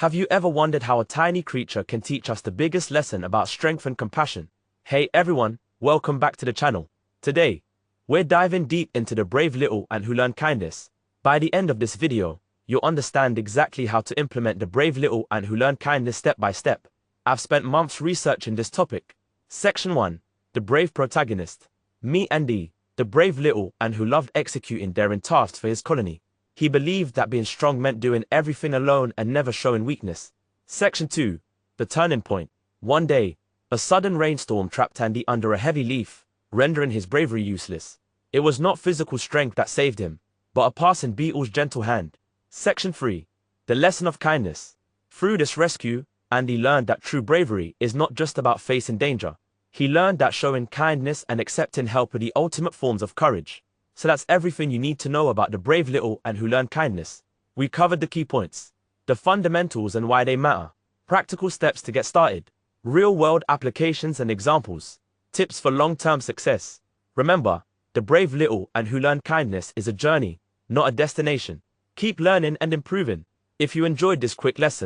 Have you ever wondered how a tiny creature can teach us the biggest lesson about strength and compassion? Hey everyone, welcome back to the channel. Today, we're diving deep into the brave little ant who learned kindness. By the end of this video, you'll understand exactly how to implement the brave little ant who learned kindness step by step. I've spent months researching this topic. Section 1. The Brave Protagonist. Meet Andy, the brave little ant who loved executing daring tasks for his colony. He believed that being strong meant doing everything alone and never showing weakness. Section 2. The Turning Point. One day, a sudden rainstorm trapped Andy under a heavy leaf, rendering his bravery useless. It was not physical strength that saved him, but a passing beetle's gentle hand. Section 3. The Lesson of Kindness. Through this rescue, Andy learned that true bravery is not just about facing danger. He learned that showing kindness and accepting help are the ultimate forms of courage. So that's everything you need to know about the brave little ant who learned kindness. We covered the key points, the fundamentals and why they matter, practical steps to get started, real-world applications and examples, tips for long-term success. Remember, the brave little ant who learned kindness is a journey, not a destination. Keep learning and improving. If you enjoyed this quick lesson,